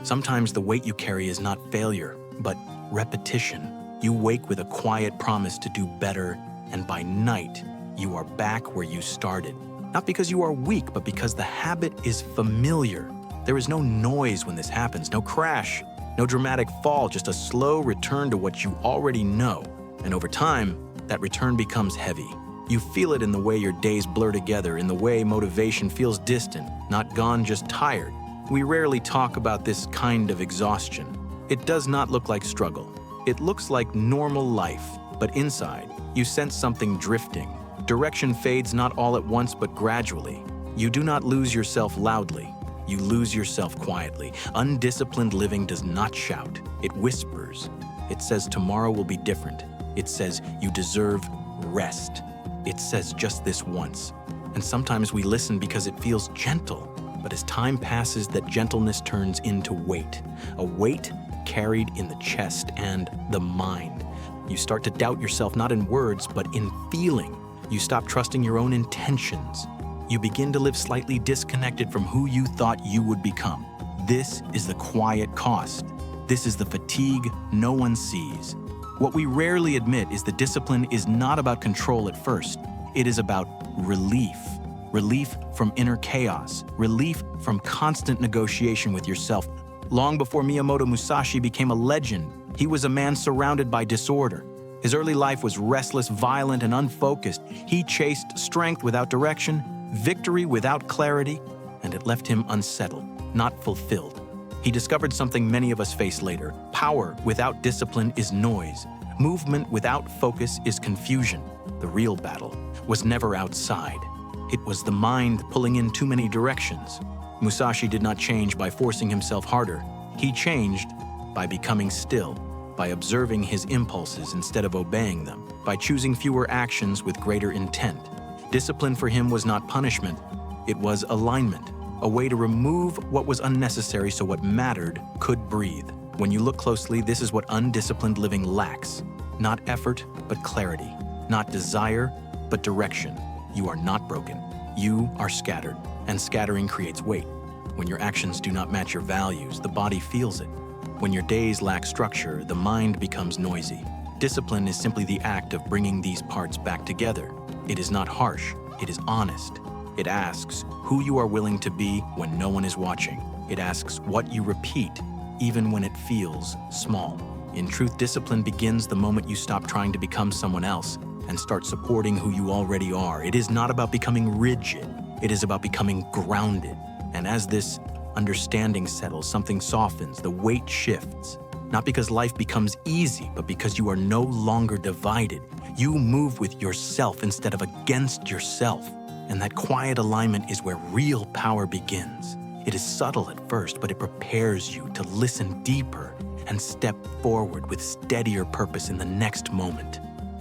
Sometimes the weight you carry is not failure, but repetition. You wake with a quiet promise to do better, and by night, you are back where you started. Not because you are weak, but because the habit is familiar. There is no noise when this happens, no crash, no dramatic fall, just a slow return to what you already know. And over time, that return becomes heavy. You feel it in the way your days blur together, in the way motivation feels distant, not gone, just tired. We rarely talk about this kind of exhaustion. It does not look like struggle. It looks like normal life, but inside, you sense something drifting. Direction fades not all at once, but gradually. You do not lose yourself loudly. You lose yourself quietly. Undisciplined living does not shout. It whispers. It says tomorrow will be different. It says you deserve rest. It says just this once. And sometimes we listen because it feels gentle. But as time passes, that gentleness turns into weight. A weight carried in the chest and the mind. You start to doubt yourself not in words, but in feeling. You stop trusting your own intentions. You begin to live slightly disconnected from who you thought you would become. This is the quiet cost. This is the fatigue no one sees. What we rarely admit is that discipline is not about control at first. It is about relief. Relief from inner chaos. Relief from constant negotiation with yourself. Long before Miyamoto Musashi became a legend, he was a man surrounded by disorder. His early life was restless, violent, and unfocused. He chased strength without direction, victory without clarity, and it left him unsettled, not fulfilled. He discovered something many of us face later. Power without discipline is noise. Movement without focus is confusion. The real battle was never outside. It was the mind pulling in too many directions. Musashi did not change by forcing himself harder. He changed by becoming still, by observing his impulses instead of obeying them, by choosing fewer actions with greater intent. Discipline for him was not punishment, it was alignment, a way to remove what was unnecessary so what mattered could breathe. When you look closely, this is what undisciplined living lacks. Not effort, but clarity. Not desire, but direction. You are not broken. You are scattered, and scattering creates weight. When your actions do not match your values, the body feels it. When your days lack structure, the mind becomes noisy. Discipline is simply the act of bringing these parts back together. It is not harsh, it is honest. It asks who you are willing to be when no one is watching. It asks what you repeat, even when it feels small. In truth, discipline begins the moment you stop trying to become someone else and start supporting who you already are. It is not about becoming rigid, it is about becoming grounded. And as this understanding settles, something softens, the weight shifts. Not because life becomes easy, but because you are no longer divided. You move with yourself instead of against yourself. And that quiet alignment is where real power begins. It is subtle at first, but it prepares you to listen deeper and step forward with steadier purpose in the next moment.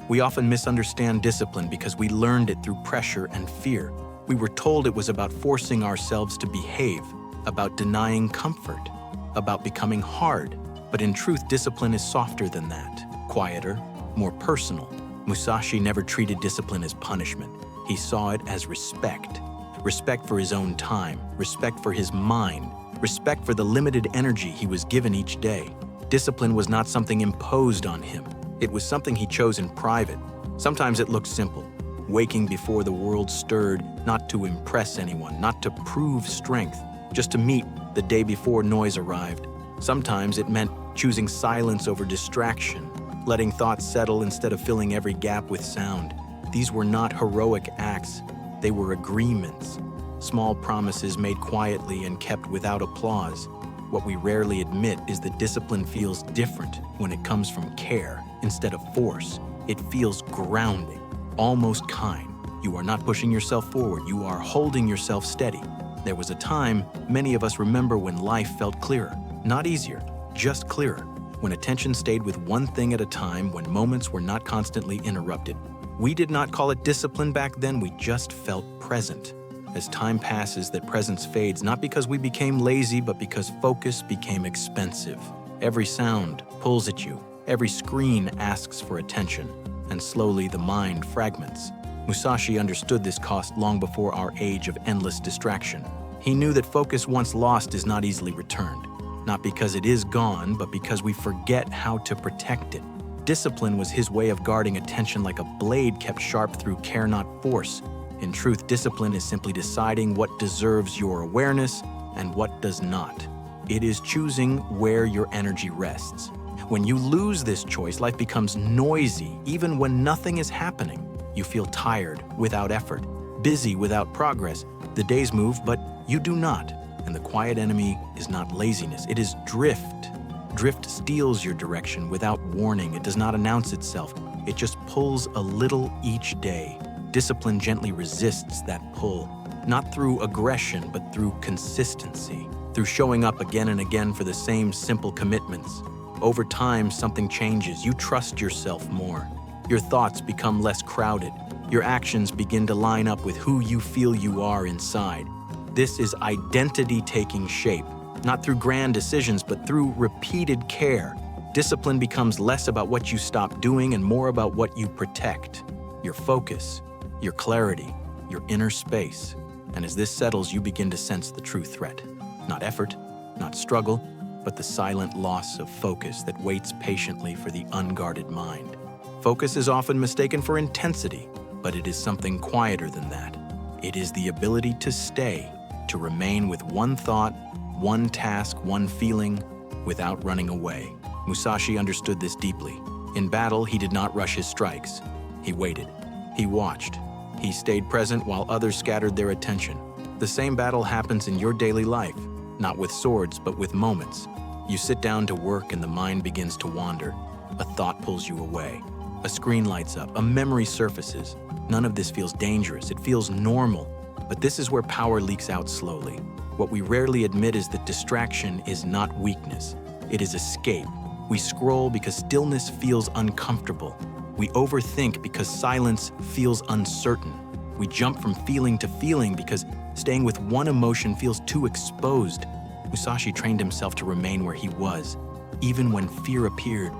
We often misunderstand discipline because we learned it through pressure and fear. We were told it was about forcing ourselves to behave, about denying comfort, about becoming hard. But in truth, discipline is softer than that, quieter, more personal. Musashi never treated discipline as punishment. He saw it as respect. Respect for his own time, respect for his mind, respect for the limited energy he was given each day. Discipline was not something imposed on him. It was something he chose in private. Sometimes it looked simple, waking before the world stirred, not to impress anyone, not to prove strength, just to meet the day before noise arrived. Sometimes it meant choosing silence over distraction, letting thoughts settle instead of filling every gap with sound. These were not heroic acts, they were agreements, small promises made quietly and kept without applause. What we rarely admit is that discipline feels different when it comes from care instead of force. It feels grounding, almost kind. You are not pushing yourself forward, you are holding yourself steady. There was a time many of us remember when life felt clearer, not easier, just clearer, when attention stayed with one thing at a time, when moments were not constantly interrupted. We did not call it discipline back then, we just felt present. As time passes, that presence fades, not because we became lazy, but because focus became expensive. Every sound pulls at you, every screen asks for attention, and slowly the mind fragments. Musashi understood this cost long before our age of endless distraction. He knew that focus once lost is not easily returned. not because it is gone, but because we forget how to protect it. Discipline was his way of guarding attention like a blade kept sharp through care, not force. In truth, discipline is simply deciding what deserves your awareness and what does not. It is choosing where your energy rests. When you lose this choice, life becomes noisy, even when nothing is happening. You feel tired without effort, busy without progress. The days move, but you do not. And the quiet enemy is not laziness, it is drift. Drift steals your direction without warning. It does not announce itself. It just pulls a little each day. Discipline gently resists that pull, not through aggression, but through consistency, through showing up again and again for the same simple commitments. Over time, something changes. You trust yourself more. Your thoughts become less crowded. Your actions begin to line up with who you feel you are inside. This is identity taking shape, not through grand decisions, but through repeated care. Discipline becomes less about what you stop doing and more about what you protect. Your focus, your clarity, your inner space. And as this settles, you begin to sense the true threat. Not effort, not struggle, but the silent loss of focus that waits patiently for the unguarded mind. Focus is often mistaken for intensity, but it is something quieter than that. It is the ability to stay, to remain with one thought, one task, one feeling, without running away. Musashi understood this deeply. In battle, he did not rush his strikes. He waited. He watched. He stayed present while others scattered their attention. The same battle happens in your daily life, not with swords, but with moments. You sit down to work and the mind begins to wander. A thought pulls you away. A screen lights up. A memory surfaces. None of this feels dangerous. It feels normal. But this is where power leaks out slowly. What we rarely admit is that distraction is not weakness. It is escape. We scroll because stillness feels uncomfortable. We overthink because silence feels uncertain. We jump from feeling to feeling because staying with one emotion feels too exposed. Musashi trained himself to remain where he was, even when fear appeared,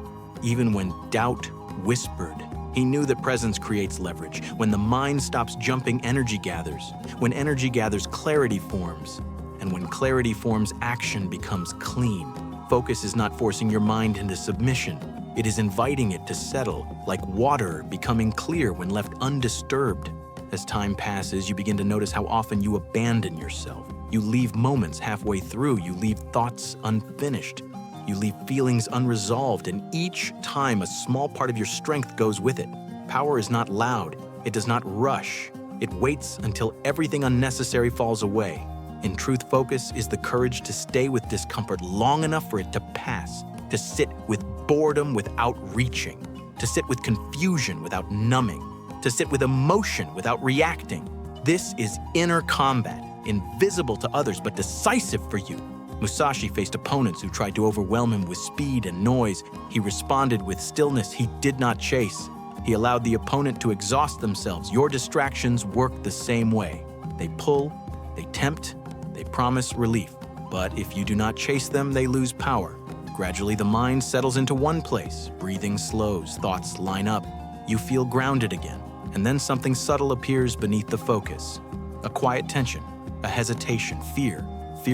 even when doubt whispered. He knew that presence creates leverage. When the mind stops jumping, energy gathers. When energy gathers, clarity forms. And when clarity forms, action becomes clean. Focus is not forcing your mind into submission. It is inviting it to settle, like water becoming clear when left undisturbed. As time passes, you begin to notice how often you abandon yourself. You leave moments halfway through. You leave thoughts unfinished. You leave feelings unresolved, and each time a small part of your strength goes with it. Power is not loud. It does not rush. It waits until everything unnecessary falls away. In truth, focus is the courage to stay with discomfort long enough for it to pass, to sit with boredom without reaching, to sit with confusion without numbing, to sit with emotion without reacting. This is inner combat, invisible to others but decisive for you. Musashi faced opponents who tried to overwhelm him with speed and noise. He responded with stillness. He did not chase. He allowed the opponent to exhaust themselves. Your distractions work the same way. They pull, they tempt, they promise relief. But if you do not chase them, they lose power. Gradually, the mind settles into one place. Breathing slows, thoughts line up. You feel grounded again. And then something subtle appears beneath the focus. A quiet tension, a hesitation, fear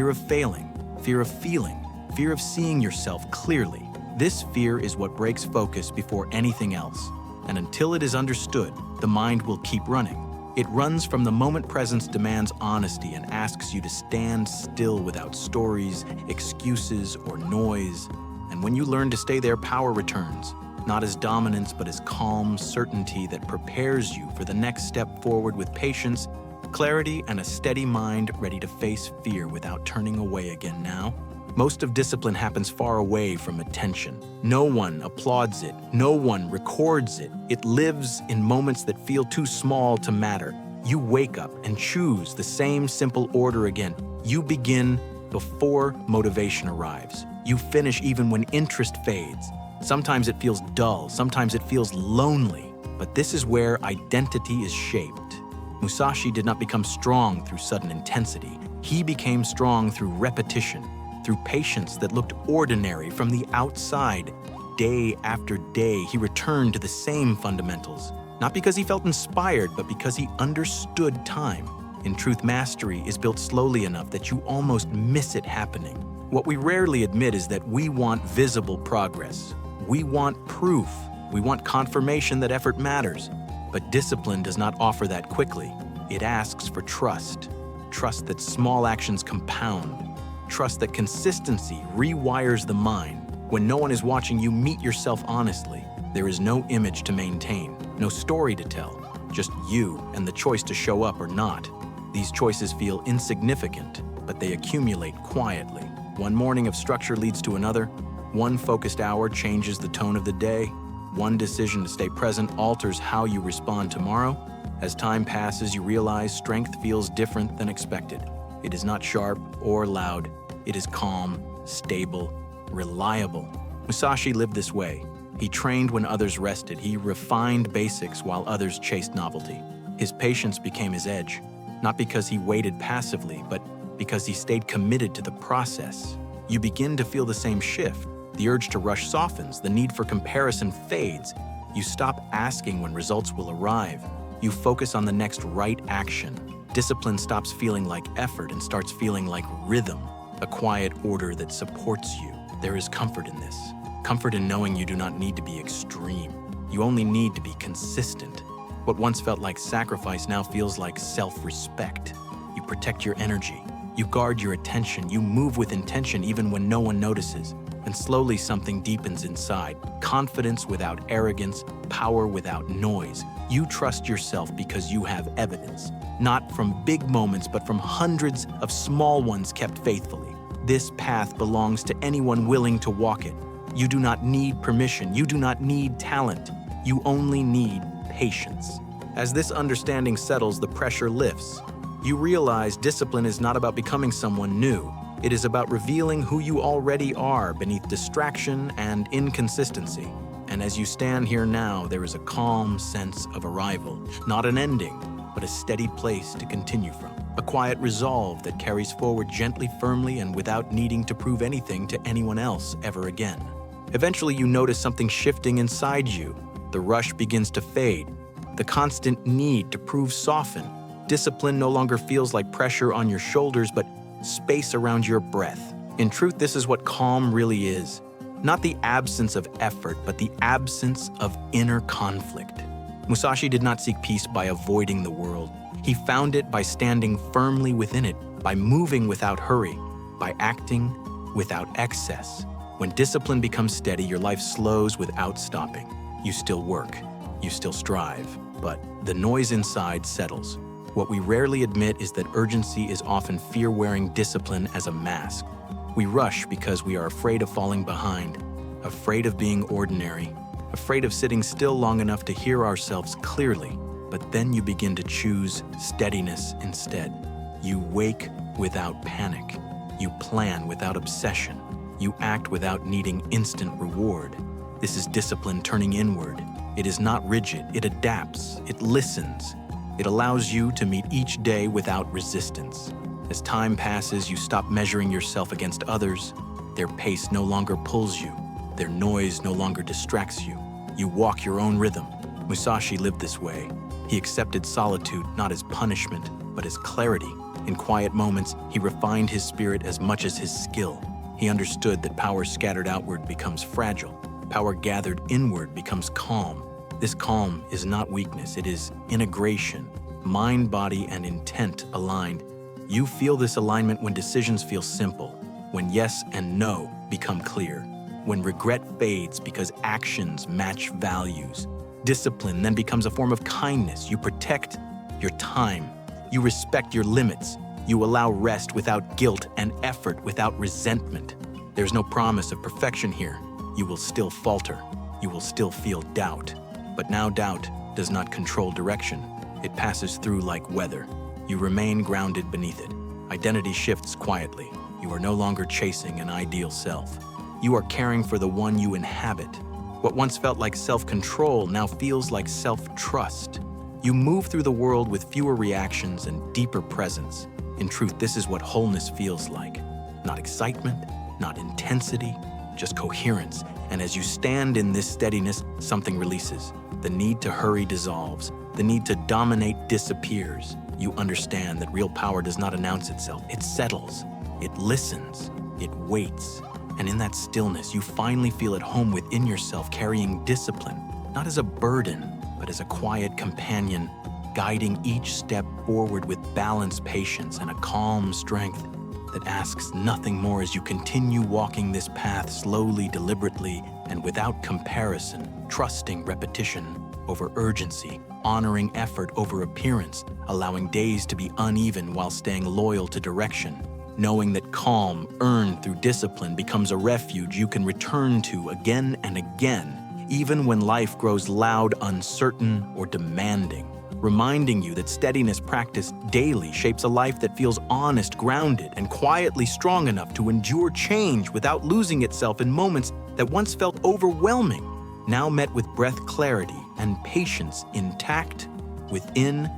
of failing, fear of feeling, fear of seeing yourself clearly. This fear is what breaks focus before anything else. And until it is understood, the mind will keep running. It runs from the moment presence demands honesty and asks you to stand still without stories, excuses, or noise. And when you learn to stay there, power returns, not as dominance, but as calm certainty that prepares you for the next step forward with patience, clarity, and a steady mind ready to face fear without turning away again. Now, most of discipline happens far away from attention. No one applauds it. No one records it. It lives in moments that feel too small to matter. You wake up and choose the same simple order again. You begin before motivation arrives. You finish even when interest fades. Sometimes it feels dull. Sometimes it feels lonely. But this is where identity is shaped. Musashi did not become strong through sudden intensity. He became strong through repetition, through patience that looked ordinary from the outside. Day after day, he returned to the same fundamentals, not because he felt inspired, but because he understood time. In truth, mastery is built slowly enough that you almost miss it happening. What we rarely admit is that we want visible progress. We want proof. We want confirmation that effort matters. But discipline does not offer that quickly. It asks for trust. Trust that small actions compound. Trust that consistency rewires the mind. When no one is watching you, meet yourself honestly. There is no image to maintain, no story to tell, just you and the choice to show up or not. These choices feel insignificant, but they accumulate quietly. One morning of structure leads to another. One focused hour changes the tone of the day. One decision to stay present alters how you respond tomorrow. As time passes, you realize strength feels different than expected. It is not sharp or loud. It is calm, stable, reliable. Musashi lived this way. He trained when others rested. He refined basics while others chased novelty. His patience became his edge, not because he waited passively, but because he stayed committed to the process. You begin to feel the same shift. The urge to rush softens. The need for comparison fades. You stop asking when results will arrive. You focus on the next right action. Discipline stops feeling like effort and starts feeling like rhythm, a quiet order that supports you. There is comfort in this. Comfort in knowing you do not need to be extreme. You only need to be consistent. What once felt like sacrifice now feels like self-respect. You protect your energy. You guard your attention. You move with intention even when no one notices. And slowly something deepens inside. Confidence without arrogance, power without noise. You trust yourself because you have evidence. Not from big moments, but from hundreds of small ones kept faithfully. This path belongs to anyone willing to walk it. You do not need permission. You do not need talent. You only need patience. As this understanding settles, the pressure lifts. You realize discipline is not about becoming someone new. It is about revealing who you already are beneath distraction and inconsistency. And as you stand here now, there is a calm sense of arrival. Not an ending, but a steady place to continue from. A quiet resolve that carries forward gently, firmly, and without needing to prove anything to anyone else ever again. Eventually, you notice something shifting inside you. The rush begins to fade. The constant need to prove soften. Discipline no longer feels like pressure on your shoulders, but space around your breath. In truth, this is what calm really is. Not the absence of effort, but the absence of inner conflict. Musashi did not seek peace by avoiding the world. He found it by standing firmly within it, by moving without hurry, by acting without excess. When discipline becomes steady, your life slows without stopping. You still work, you still strive, but the noise inside settles. What we rarely admit is that urgency is often fear-wearing discipline as a mask. We rush because we are afraid of falling behind, afraid of being ordinary, afraid of sitting still long enough to hear ourselves clearly. But then you begin to choose steadiness instead. You wake without panic. You plan without obsession. You act without needing instant reward. This is discipline turning inward. It is not rigid. It adapts. It listens. It allows you to meet each day without resistance. As time passes, you stop measuring yourself against others. Their pace no longer pulls you. Their noise no longer distracts you. You walk your own rhythm. Musashi lived this way. He accepted solitude not as punishment, but as clarity. In quiet moments, he refined his spirit as much as his skill. He understood that power scattered outward becomes fragile. Power gathered inward becomes calm. This calm is not weakness, it is integration. Mind, body, and intent aligned. You feel this alignment when decisions feel simple, when yes and no become clear, when regret fades because actions match values. Discipline then becomes a form of kindness. You protect your time. You respect your limits. You allow rest without guilt and effort without resentment. There's no promise of perfection here. You will still falter. You will still feel doubt. But now doubt does not control direction. It passes through like weather. You remain grounded beneath it. Identity shifts quietly. You are no longer chasing an ideal self. You are caring for the one you inhabit. What once felt like self-control now feels like self-trust. You move through the world with fewer reactions and deeper presence. In truth, this is what wholeness feels like. Not excitement, not intensity, just coherence. And as you stand in this steadiness, something releases. The need to hurry dissolves. The need to dominate disappears. You understand that real power does not announce itself. It settles. It listens. It waits. And in that stillness, you finally feel at home within yourself, carrying discipline, not as a burden, but as a quiet companion, guiding each step forward with balanced patience and a calm strength that asks nothing more as you continue walking this path slowly, deliberately, and without comparison, trusting repetition over urgency, honoring effort over appearance, allowing days to be uneven while staying loyal to direction, knowing that calm, earned through discipline, becomes a refuge you can return to again and again, even when life grows loud, uncertain, or demanding, reminding you that steadiness practiced daily shapes a life that feels honest, grounded, and quietly strong enough to endure change without losing itself in moments that once felt overwhelming, now met with breath clarity and patience intact within